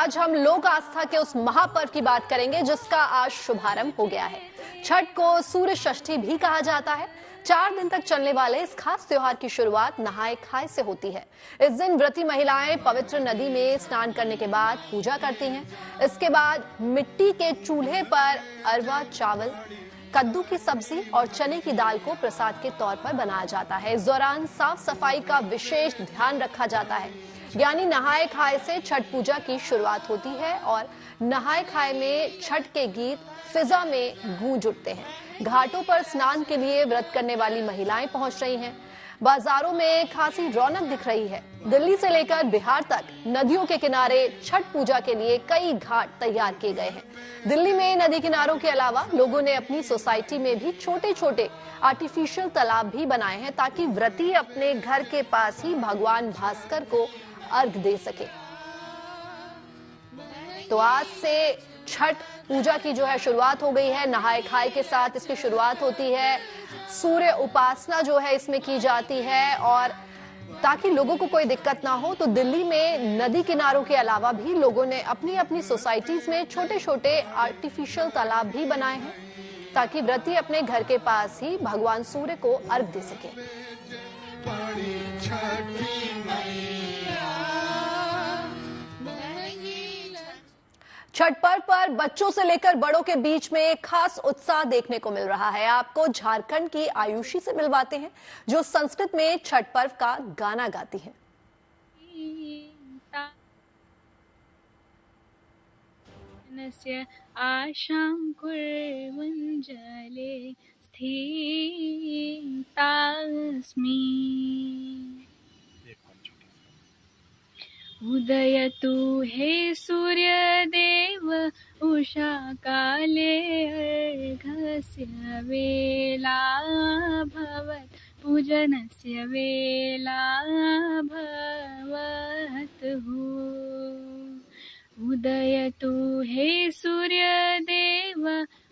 आज हम लोक आस्था के उस महापर्व की बात करेंगे जिसका आज शुभारंभ हो गया है। छठ को सूर्य षष्ठी भी कहा जाता है। 4 दिन तक चलने वाले इस खास त्योहार की शुरुआत नहाए खाए से होती है। इस दिन व्रती महिलाएं पवित्र नदी में स्नान करने के बाद पूजा करती हैं। इसके बाद मिट्टी के चूल्हे पर अरवा चावल, कद्दू की सब्जी और चने की दाल को प्रसाद के तौर पर बनाया जाता है। इस दौरान साफ सफाई का विशेष ध्यान रखा जाता है। यानी नहाए खाए से छठ पूजा की शुरुआत होती है और नहाए खाए में छठ के गीत फिजा में गूंज उठते हैं। घाटों पर स्नान के लिए व्रत करने वाली महिलाएं पहुंच रही हैं। बाजारों में खासी रौनक दिख रही है। दिल्ली से लेकर बिहार तक नदियों के किनारे छठ पूजा के लिए कई घाट तैयार किए गए हैं। दिल्ली में नदी किनारों के अलावा लोगों ने अपनी सोसाइटी में भी छोटे छोटे आर्टिफिशियल तालाब भी बनाए हैं ताकि व्रती अपने घर के पास ही भगवान भास्कर को अर्घ दे सके। तो आज से छठ पूजा की जो है शुरुआत हो गई है। नहाए खाए के साथ इसकी शुरुआत होती है। सूर्य उपासना जो है इसमें की जाती है और ताकि लोगों को कोई दिक्कत ना हो तो दिल्ली में नदी किनारों के अलावा भी लोगों ने अपनी अपनी सोसाइटीज में छोटे छोटे आर्टिफिशियल तालाब भी बनाए हैं ताकि व्रती अपने घर के पास ही भगवान सूर्य को अर्घ दे सके। छठ पर्व पर बच्चों से लेकर बड़ों के बीच में एक खास उत्साह देखने को मिल रहा है। आपको झारखंड की आयुषी से मिलवाते हैं जो संस्कृत में छठ पर्व का गाना गाती है। आशां कुर्वञ्जले स्थितास्मि उदयतु हे सूर्यदेव उषा काले अर्घस्य वेला भवत् पूजनस्य वेला भवतु। उदयतु हे सूर्यदेव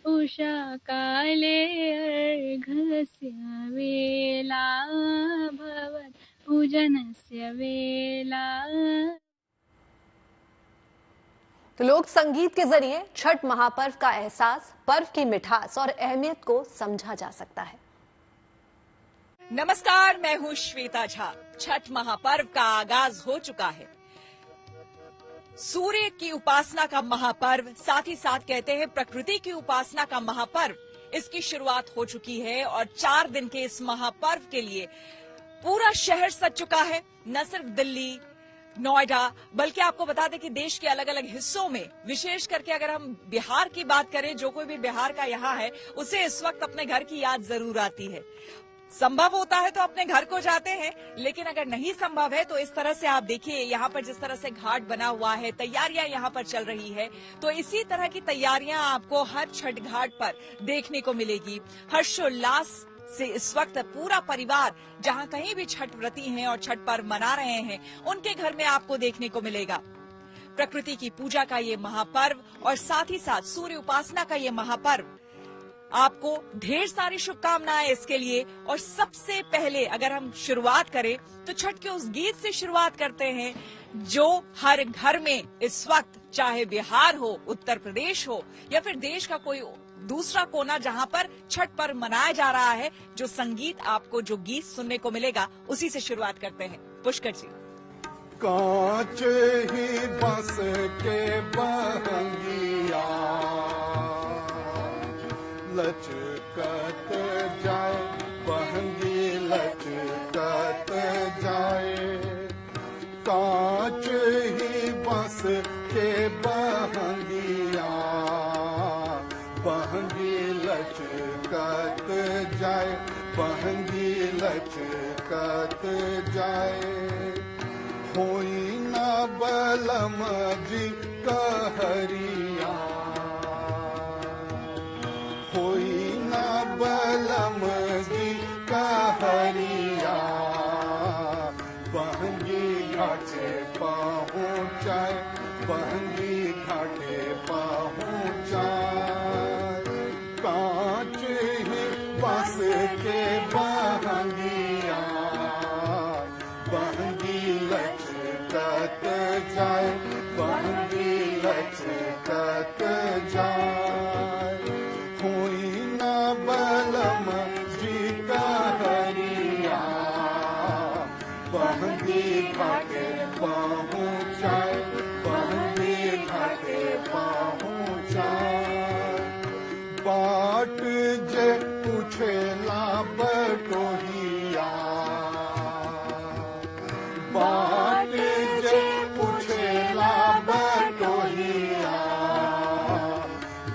उषा काले अर्घस्य वेला भवत् पूजनस्य वेला। तो लोक संगीत के जरिए छठ महापर्व का एहसास, पर्व की मिठास और अहमियत को समझा जा सकता है। नमस्कार, मैं हूँ श्वेता झा। छठ महापर्व का आगाज हो चुका है। सूर्य की उपासना का महापर्व, साथ ही साथ कहते हैं प्रकृति की उपासना का महापर्व, इसकी शुरुआत हो चुकी है और 4 दिन के इस महापर्व के लिए पूरा शहर सज चुका है। न सिर्फ दिल्ली, नोएडा, बल्कि आपको बता दें कि देश के अलग अलग हिस्सों में, विशेष करके अगर हम बिहार की बात करें, जो कोई भी बिहार का यहाँ है उसे इस वक्त अपने घर की याद जरूर आती है। संभव होता है तो अपने घर को जाते हैं, लेकिन अगर नहीं संभव है तो इस तरह से आप देखिए यहाँ पर जिस तरह से घाट बना हुआ है, तैयारियां यहाँ पर चल रही है। तो इसी तरह की तैयारियां आपको हर छठ घाट पर देखने को मिलेगी। हर्षोल्लास से इस वक्त पूरा परिवार जहाँ कहीं भी छठ व्रती हैं और छठ पर्व मना रहे हैं, उनके घर में आपको देखने को मिलेगा। प्रकृति की पूजा का ये महापर्व और साथ ही साथ सूर्य उपासना का ये महापर्व, आपको ढेर सारी शुभकामनाएं इसके लिए। और सबसे पहले अगर हम शुरुआत करें तो छठ के उस गीत से शुरुआत करते हैं जो हर घर में इस वक्त, चाहे बिहार हो, उत्तर प्रदेश हो या फिर देश का कोई दूसरा कोना जहां पर छठ पर्व मनाया जा रहा है, जो संगीत आपको, जो गीत सुनने को मिलेगा, उसी से शुरुआत करते हैं। पुष्कर जी। कांच ही बस के बहंगिया लचकत जाए, बहंगी लचकत जाए। कांच ही बस के बहंगिया, बहंगी लचकत जाए, बहंगी लचकत जाए। होई ना बलम जी कहरिया, होई ना बलम जी कहरिया। बहंगी घाटे पहुँचाए, बहंगी घाटे पहुँचाए। कांच ही बस के बहंगिया, बहंगी लचकत जाए, बहंगी लचकत जाए। हुई न बलम जी का हरिया, बहंगी घाटे पहुँचाए, बहंगी घाटे पहुँचाए। बाट जे पूछेला बटोहिया, बाट जे पूछेला बटोहिया,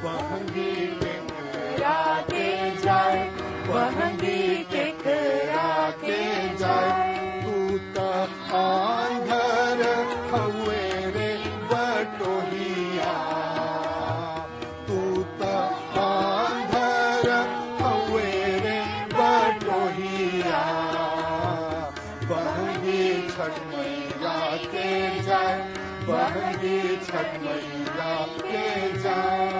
बहंगी केकरा के जाए, बहंगी केकरा के जाए। तू त आंधर हवे रे बटोहिया, तू त आंधर हवे रे बटोहिया। बहंगी छठ मैया के जाए, बहंगी छठ मैया के जाए।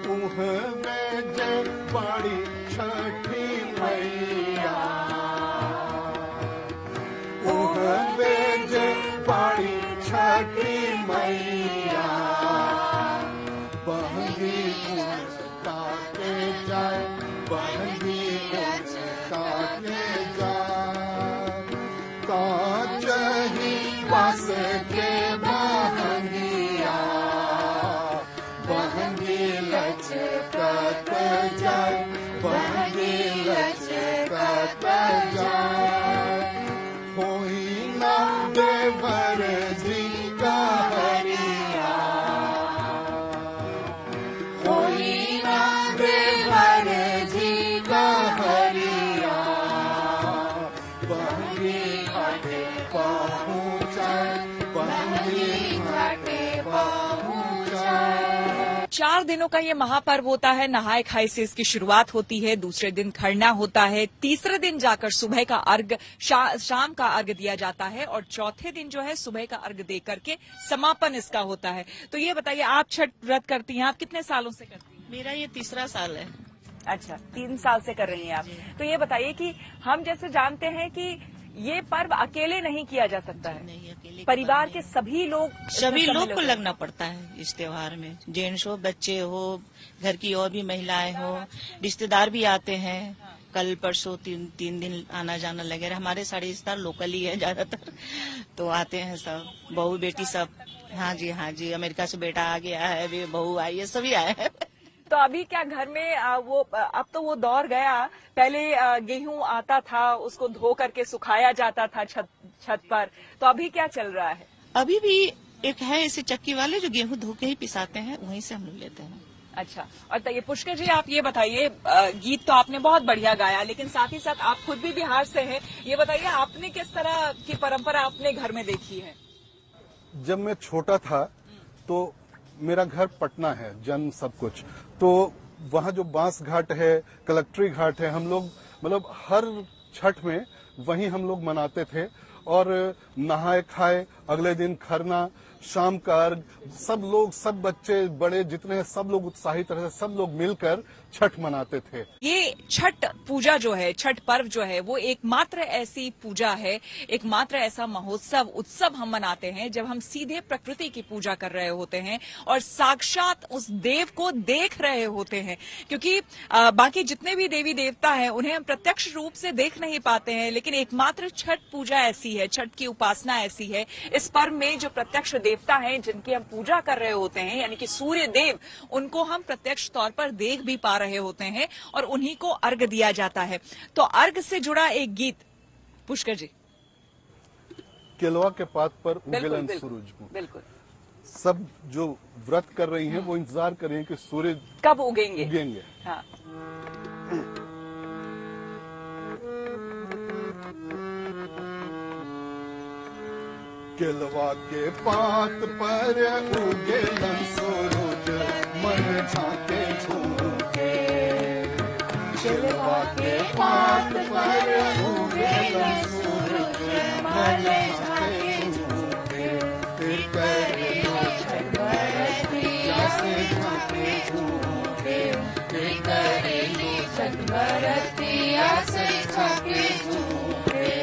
उहवे जे बड़ी छठी मैया, उहवे जे बड़ी छठी मैया। बहंगी उनका के जाए, बहंगी उनका के जाए। कांच ही बांस के बहंगिया, बहंगी लचकत जाए, बहंगी लचकत जाए। होई ना देवर जी का हरिया, होई ना देवर जी का हरिया। बहंगी घाटे पहुँचाए, बहंगी घाटे पहुँचाए। 4 दिनों का ये महापर्व होता है। नहाय खाए से इसकी शुरुआत होती है, दूसरे दिन खरना होता है, तीसरे दिन जाकर सुबह का अर्घ, शाम का अर्घ दिया जाता है और चौथे दिन जो है सुबह का अर्घ दे करके समापन इसका होता है। तो ये बताइए, आप छठ व्रत करती हैं, आप कितने सालों से करती हैं? मेरा ये तीसरा साल है। अच्छा, 3 साल से कर रही हैं आप। तो ये बताइए कि हम जैसे जानते हैं कि ये पर्व अकेले नहीं किया जा सकता है, नहीं, अकेले परिवार के सभी लोग सभी इसमें लोग सम्मिलित को होते हैं। लगना पड़ता है इस त्योहार में। जेंट्स हो, बच्चे हो, घर की और भी महिलाएं हो, रिश्तेदार भी आते हैं। कल परसों तीन दिन आना जाना लगे रहा। हमारे सारे रिश्तेदार लोकल ही है ज्यादातर, तो आते हैं सब, बहू बेटी सब। हाँ जी, अमेरिका से बेटा आ गया है, अभी बहू आई है, सभी आए हैं। तो अभी क्या घर में अब तो वो दौर गया, पहले गेहूं आता था, उसको धो करके सुखाया जाता था छत पर, तो अभी क्या चल रहा है? अभी भी एक है ऐसे चक्की वाले जो गेहूं धो के ही पिसाते हैं, वहीं से हम लोग लेते हैं। अच्छा, और तो ये पुष्कर जी, आप ये बताइए, गीत तो आपने बहुत बढ़िया गाया, लेकिन साथ ही साथ आप खुद भी बिहार से हैं, ये बताइए आपने किस तरह की परंपरा अपने घर में देखी है? जब मैं छोटा था तो मेरा घर पटना है, जन्म सब कुछ, तो वहाँ जो बांस घाट है, कलेक्ट्री घाट है, हम लोग मतलब हर छठ में वहीं हम लोग मनाते थे। और नहाए खाए, अगले दिन खरना, शाम का अर्घ, सब लोग, सब बच्चे बड़े जितने हैं, सब लोग उत्साहित तरह से सब लोग मिलकर छठ मनाते थे। ये छठ पूजा जो है, छठ पर्व जो है, वो एकमात्र ऐसी पूजा है, एकमात्र ऐसा महोत्सव, उत्सव हम मनाते हैं जब हम सीधे प्रकृति की पूजा कर रहे होते हैं और साक्षात उस देव को देख रहे होते हैं। क्योंकि बाकी जितने भी देवी देवता हैं उन्हें हम प्रत्यक्ष रूप से देख नहीं पाते हैं, लेकिन एकमात्र छठ पूजा ऐसी है, छठ की उपासना ऐसी है। इस पर्व में जो प्रत्यक्ष देवता हैं जिनकी हम पूजा कर रहे होते हैं, यानी कि सूर्य देव, उनको हम प्रत्यक्ष तौर पर देख भी पा रहे होते हैं और उन्हीं को अर्घ दिया जाता है। तो अर्घ से जुड़ा एक गीत पुष्कर जी। केलवा के पात पर बिल्कुल, उगेलन बिल्कुल, सूरज। बिल्कुल। सब जो व्रत कर रही हैं वो इंतजार कर रही हैं कि सूर्य कब उगेंगे। उगेंगे। हाँ। केलवा के पात पर उगेलन सूरज, मन झांके झूके। केलवा के पात पर उगेलन सूरज, मन झांके झूके। करे छठ बरतिया से झांके झूके। करे छठ बरतिया से झांके झूके।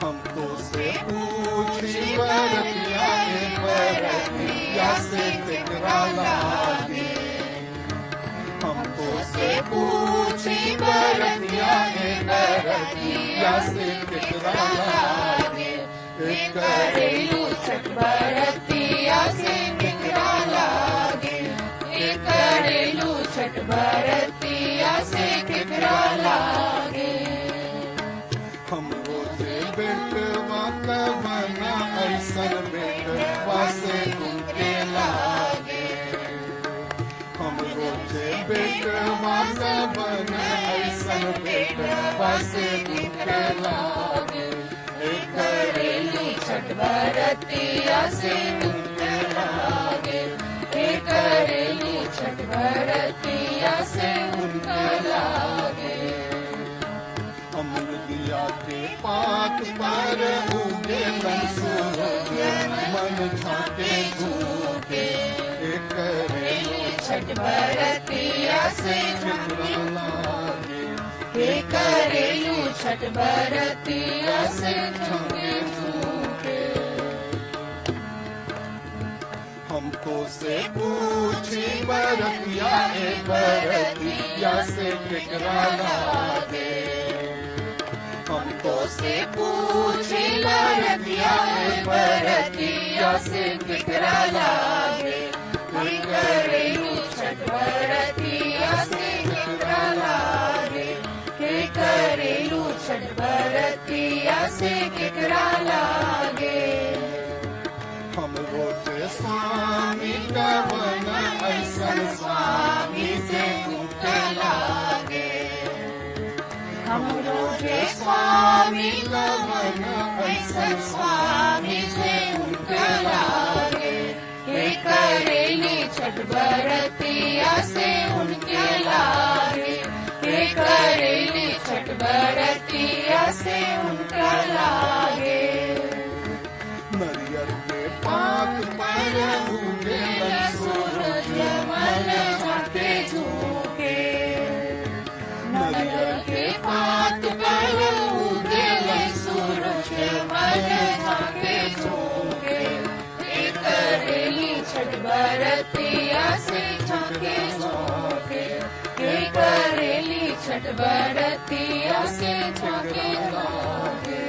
हम तो से पूछी बरतिया के बरतिया से केकरा लागे। हमको से पूछी बरतिया ए बरतिया से केकरा लागे। ए घरेलू छठ बरतिया से केकरा लागे। ए घरेलू छठ बरतिया से केकरा लागे। हम रोजे बेटवा कवना ऐसन बेटवा से उनके लागे। हम रोजे बेटवा कवना ऐसन बेटवा से उनके लागे। एक घरेलू छठ बरतिया से उनके लागे। एक घरेलू छठ बरतिया से उनके लागे। अमृतिया के पात पर उगे सूरज मन झाके झूके। एक घरेलू छठ बरतिया से केकरा लागे। एक घरेलू छठ बरतिया से झाके झूके। हमको से पूछी बरतिया ए बरतिया से केकरा लागे। हमको से पूछी बरतिया ए बरतिया से केकरा लागे। एक घरेलू छठ बरतिया से केकरा लागे। एक घरेलू छठ बरतिया से केकरा लागे। हम रोजे स्वामी कवना ऐसन स्वामी से उनके लागे। हम रोजे स्वामी कवना ऐसन स्वामी से उनके लागे। एक घरेलू छठ बरतिया से उनके लागे। एक घरेलू छठ बरतिया से उनके लागे। नरियर के पात पर उगे सूरज मन झाके झूके। नरियर के पात पर उगे सूरज मन झाके झूके। एक घरेलू छठ बरतिया से झाके झूके। एक घरेलू छठ बरतिया से झाके झूके।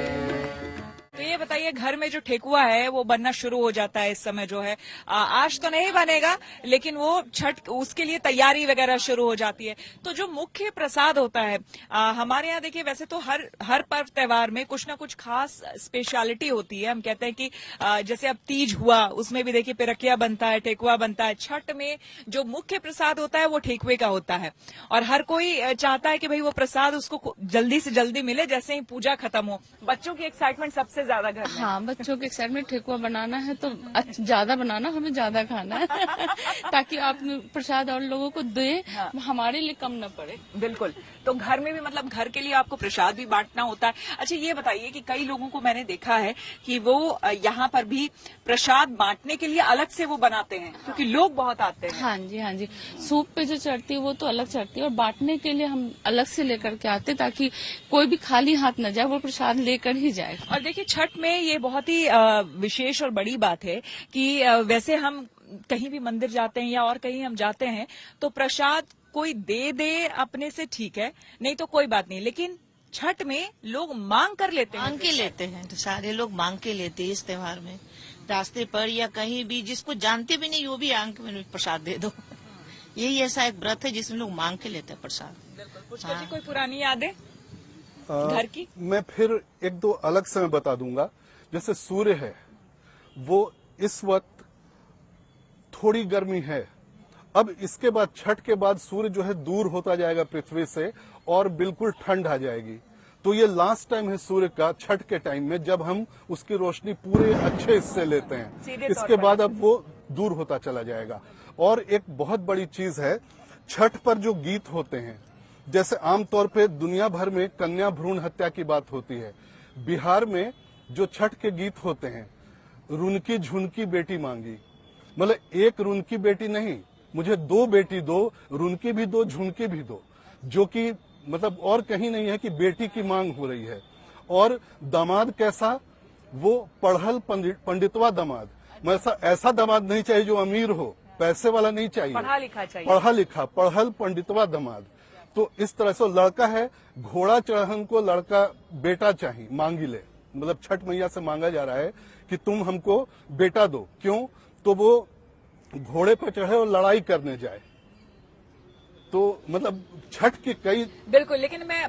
तो ये बताइए, घर में जो ठेकुआ है वो बनना शुरू हो जाता है इस समय जो है। आज तो नहीं बनेगा, लेकिन वो छठ उसके लिए तैयारी वगैरह शुरू हो जाती है। तो जो मुख्य प्रसाद होता है हमारे यहाँ, देखिए वैसे तो हर पर्व त्योहार में कुछ ना कुछ खास स्पेशलिटी होती है। हम कहते हैं कि जैसे अब तीज हुआ, उसमें भी देखिए पिरकिया बनता है, ठेकुआ बनता है। छठ में जो मुख्य प्रसाद होता है वो ठेकुए का होता है, और हर कोई चाहता है कि भाई वो प्रसाद उसको जल्दी से जल्दी मिले, जैसे ही पूजा खत्म हो। बच्चों की एक्साइटमेंट सबसे ज्यादा घर में। हाँ, बच्चों के एक्साइटमेंट ठेकुआ बनाना है तो ज्यादा बनाना, हमें ज्यादा खाना है ताकि आप प्रसाद और लोगों को दे, हाँ। हमारे लिए कम न पड़े। बिल्कुल। तो घर में भी मतलब घर के लिए आपको प्रसाद भी बांटना होता है। अच्छा, ये बताइए कि कई लोगों को मैंने देखा है कि वो यहाँ पर भी प्रसाद बांटने के लिए अलग से वो बनाते हैं, क्योंकि लोग बहुत आते हैं। हाँ जी, हाँ जी। सूप पे जो चढ़ती है वो तो अलग चढ़ती है, और बांटने के लिए हम अलग से लेकर के आते ताकि कोई भी खाली हाथ न जाए, वो प्रसाद लेकर ही जाए। और देखिए, छठ में ये बहुत ही विशेष और बड़ी बात है कि वैसे हम कहीं भी मंदिर जाते हैं या और कहीं हम जाते हैं तो प्रसाद कोई दे अपने से, ठीक है, नहीं तो कोई बात नहीं, लेकिन छठ में लोग मांग कर लेते हैं। मांग के लेते हैं, तो सारे लोग मांग के लेते हैं इस त्योहार में। रास्ते पर या कहीं भी जिसको जानते भी नहीं वो भी आंख में प्रसाद दे दो। यही ऐसा एक व्रत है जिसमें लोग मांग के लेते हैं प्रसाद। पुष्कर जी, कोई पुरानी यादें घर की? मैं फिर एक दो अलग से मैं बता दूंगा। जैसे सूर्य है, वो इस वक्त थोड़ी गर्मी है। अब इसके बाद छठ के बाद सूर्य जो है दूर होता जाएगा पृथ्वी से, और बिल्कुल ठंड आ जाएगी। तो ये लास्ट टाइम है सूर्य का छठ के टाइम में, जब हम उसकी रोशनी पूरे अच्छे हिस्से लेते हैं। इसके बाद अब वो दूर होता चला जाएगा। और एक बहुत बड़ी चीज है, छठ पर जो गीत होते हैं, जैसे आमतौर पे दुनिया भर में कन्या भ्रूण हत्या की बात होती है, बिहार में जो छठ के गीत होते हैं, रुनकी झुनकी बेटी मांगी, मतलब एक रुनकी बेटी नहीं, मुझे 2 बेटी दो, रुनकी भी दो, झुनकी भी दो, जो कि मतलब और कहीं नहीं है कि बेटी की मांग हो रही है। और दामाद कैसा, वो पढ़ल पंडितवा दामाद, मैं ऐसा दामाद नहीं चाहिए जो अमीर हो, पैसे वाला नहीं चाहिए, पढ़ा लिखा चाहिए, पढ़ा लिखा, पढ़ल पंडितवा दामाद। तो इस तरह से लड़का है, घोड़ा चढ़न को लड़का बेटा चाहिए, मांगी ले, मतलब छठ मैया से मांगा जा रहा है कि तुम हमको बेटा दो। क्यों? तो वो घोड़े पर चढ़े और लड़ाई करने जाए। तो मतलब छठ के कई बिल्कुल। लेकिन मैं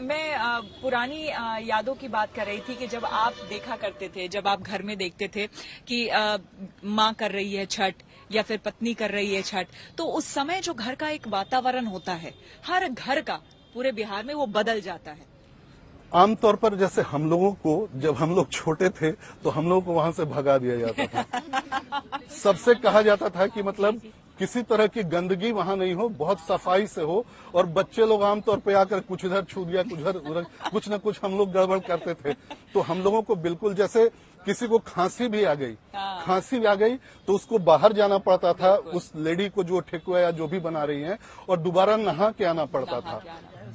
पुरानी यादों की बात कर रही थी कि जब आप देखा करते थे, जब आप घर में देखते थे कि माँ कर रही है छठ या फिर पत्नी कर रही है छठ, तो उस समय जो घर का एक वातावरण होता है, हर घर का पूरे बिहार में वो बदल जाता है। आमतौर पर जैसे हम लोगों को, जब हम लोग छोटे थे तो हम लोगों को वहां से भगा दिया जाता था। सबसे कहा जाता था कि मतलब किसी तरह की गंदगी वहां नहीं हो, बहुत सफाई से हो। और बच्चे लोग आमतौर पे आकर कुछ इधर छू दिया, कुछ उधर, कुछ न कुछ हम लोग गड़बड़ करते थे। तो हम लोगों को बिल्कुल, जैसे किसी को खांसी भी आ गई तो उसको बाहर जाना पड़ता था, उस लेडी को जो ठेकुआ या जो भी बना रही है, और दोबारा नहा के आना पड़ता था।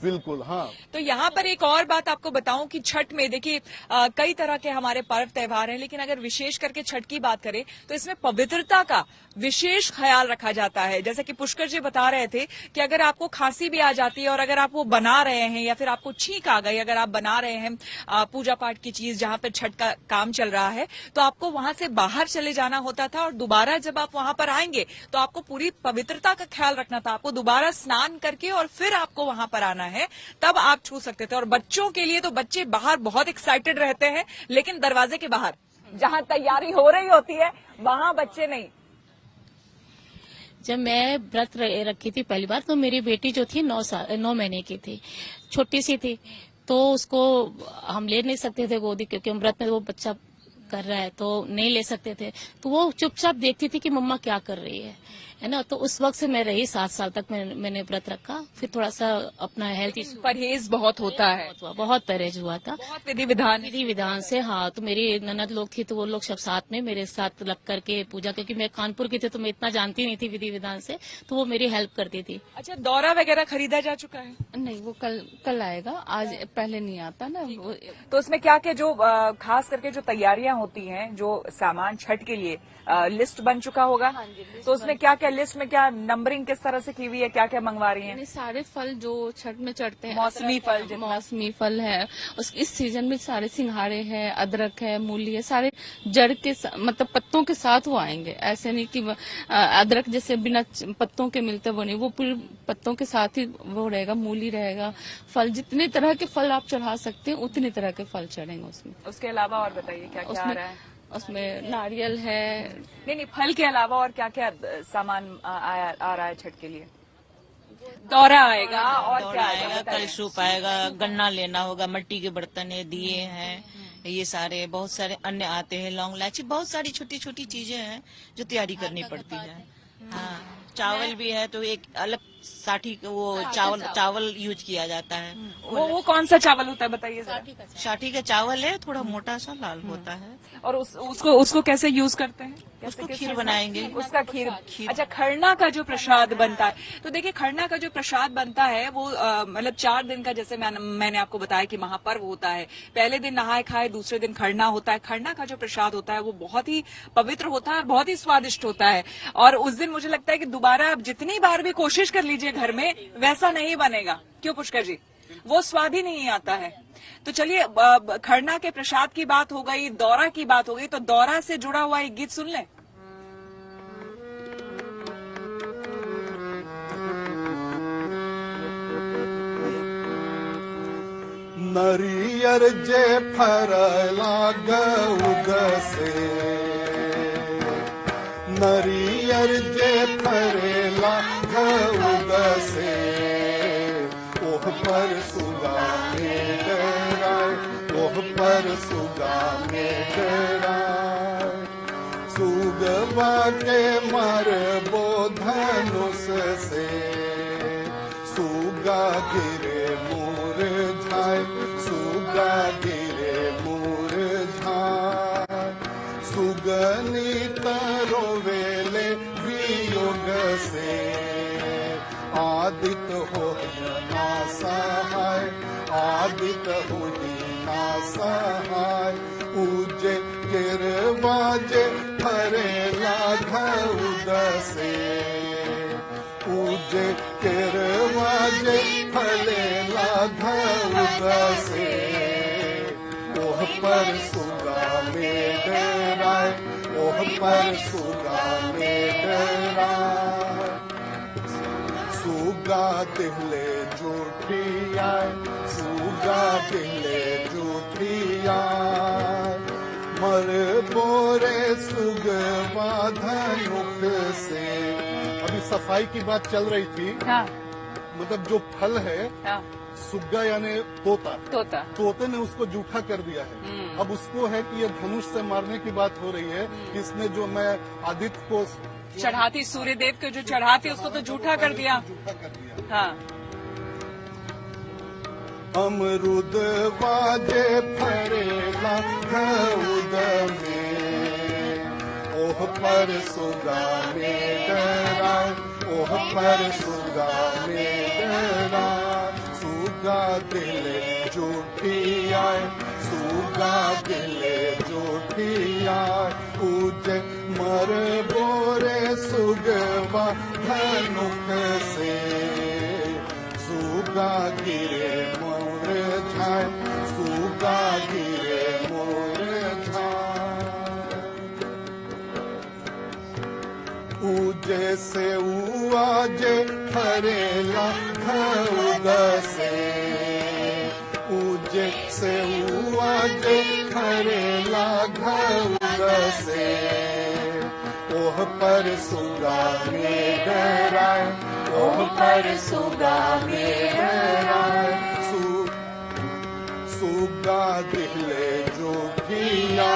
बिल्कुल, हाँ। तो यहाँ पर एक और बात आपको बताऊं कि छठ में देखिए कई तरह के हमारे पर्व त्योहार हैं, लेकिन अगर विशेष करके छठ की बात करें तो इसमें पवित्रता का विशेष ख्याल रखा जाता है। जैसे कि पुष्कर जी बता रहे थे कि अगर आपको खांसी भी आ जाती है और अगर आप वो बना रहे हैं या फिर आपको छींक आ गई, अगर आप बना रहे हैं पूजा पाठ की चीज जहां पर छठ का काम चल रहा है, तो आपको वहां से बाहर चले जाना होता था और दोबारा जब आप वहां पर आएंगे तो आपको पूरी पवित्रता का ख्याल रखना था। आपको दोबारा स्नान करके और फिर आपको वहां पर आना है, तब आप छू सकते थे। और बच्चों के लिए तो बच्चे बाहर बहुत एक्साइटेड रहते हैं, लेकिन दरवाजे के बाहर जहां तैयारी हो रही होती है वहां बच्चे नहीं। जब मैं व्रत रखी थी पहली बार, तो मेरी बेटी जो थी 9 महीने की थी, छोटी सी थी, तो उसको हम ले नहीं सकते थे गोदी, क्योंकि हम व्रत में वो बच्चा कर रहा है तो नहीं ले सकते थे। तो वो चुपचाप देखती थी कि मम्मा क्या कर रही है ना। तो उस वक्त से मैं रही 7 साल तक मैंने व्रत रखा। फिर थोड़ा सा अपना हेल्थ इशू, परहेज बहुत होता है, बहुत परहेज हुआ था, बहुत विधि विधान से। हाँ, तो मेरी ननद लोग थी तो वो लोग सब साथ में मेरे साथ लग करके पूजा, क्योंकि मैं कानपुर की थी तो मैं इतना जानती नहीं थी विधि विधान से, तो वो मेरी हेल्प करती थी। अच्छा, दौरा वगैरह खरीदा जा चुका है? नहीं, वो कल आएगा, आज पहले नहीं आता ना। तो उसमें क्या क्या जो खास करके जो तैयारियां होती हैं, जो सामान छठ के लिए लिस्ट बन चुका होगा? हाँ जी, तो उसमें क्या क्या, लिस्ट में क्या नंबरिंग किस तरह से की हुई है, क्या क्या मंगवा रही हैं? सारे फल जो छठ में चढ़ते हैं, मौसमी फल है, इस सीजन में सारे सिंघाड़े हैं, अदरक है, मूली है, सारे जड़ के मतलब पत्तों के साथ वो आएंगे। ऐसे नहीं कि अदरक जैसे बिना पत्तों के मिलते वो नहीं, वो पूरे पत्तों के साथ ही वो रहेगा, मूली रहेगा, फल, जितने तरह के फल आप चढ़ा सकते हैं उतने तरह के फल चढ़ेंगे उसमें। उसके अलावा और बताइए क्या क्या आ रहा है? उसमें नारियल है। नहीं, फल के अलावा और क्या क्या सामान आ रहा है छठ के लिए? दौरा आएगा और क्या आएगा? कलशूप आएगा, गन्ना लेना होगा, मिट्टी के बर्तन है, दिए हैं, ये सारे बहुत सारे अन्य आते हैं, लौंग इलायची, बहुत सारी छोटी छोटी चीजें हैं जो तैयारी करनी पड़ती है। हाँ, चावल भी है, तो एक अलग साठी वो चावल यूज किया जाता है। वो कौन सा चावल होता है बताइए? साठी का चावल है, थोड़ा मोटा सा लाल होता है। और उसको कैसे यूज करते हैं? उसको खीर बनाएंगे, उसका खीर। अच्छा, खरना का जो प्रसाद बनता है, तो देखिए खरना का जो प्रसाद बनता है वो मतलब 4 दिन का, जैसे मैंने आपको बताया कि महापर्व होता है। पहले दिन नहाए खाए, दूसरे दिन खरना होता है। खरना का जो प्रसाद होता है वो बहुत ही पवित्र होता है और बहुत ही स्वादिष्ट होता है। और उस दिन मुझे लगता है कि दोबारा आप जितनी बार भी कोशिश कर लीजिए घर में, वैसा नहीं बनेगा। क्यों पुष्कर जी? वो स्वाद ही नहीं आता है। तो चलिए, खरना के प्रसाद की बात हो गई, दौरा की बात हो गई, तो दौरा से जुड़ा हुआ एक गीत सुन लें। नरियर जे फरला गउद से, नरियर जे फरेला गउद से, ओह पर सुगा में डराए, ओह पर सुगा में डराए। सुगवा के मरबो धनुष से, सुगा गिरे मुरझाए, सुगा गिरे मुरझाए। सुगनी तरोवेले वियोग से, आदित हो ना सहाय, आदित हो ना सहाय। उजे गिरवाजे फरेला उदसे पूजे केरवाजे फलेला उदसे ओह पर सुगा मेघराय ओह पर सुगा मेघराय सुगा दिले जूठिया सुगा दिले जूठिया मर बोरे सुगवा धनुख से। अभी सफाई की बात चल रही थी। हाँ, मतलब जो फल है हाँ, सुग्गा यानी तोता तोता। तोते ने उसको जूठा कर दिया है। अब उसको है कि ये धनुष से मारने की बात हो रही है। इसने जो मैं आदित्य को चढ़ाती, सूर्य देव को जो चढ़ाती उसको तो जूठा कर दिया। जूठा कर दिया। हाँ, अमरुद बाजे फरेला उद में ओह पर सुगा मेघरा ओह पर सुगा मेघरा सुगा दिले जूठिया सुगा दिले जूठिया पूजे मर बोरे सुगवा धनुख से सुगा गिरे मोर झाय सुगा गिरे मोर झाय उजे से उआजे फरेला उदसे उजे से उआजे फरेला उदसे ओह पर सुगा मेघराय ओह पर सुगा मेघराय सुगा दिले जूठिया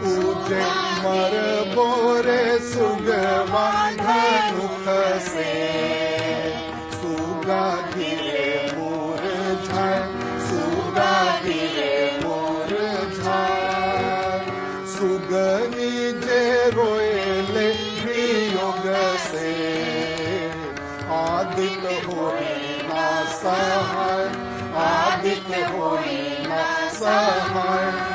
उजे मर बोरे सुगवा धनुख से सुगा गिरे मोर झाय सुगा गिरे मोर झाय सुगनी जे रोएले वियोग से आदित्य होई ना सहाय आदित्य होई ना सहाय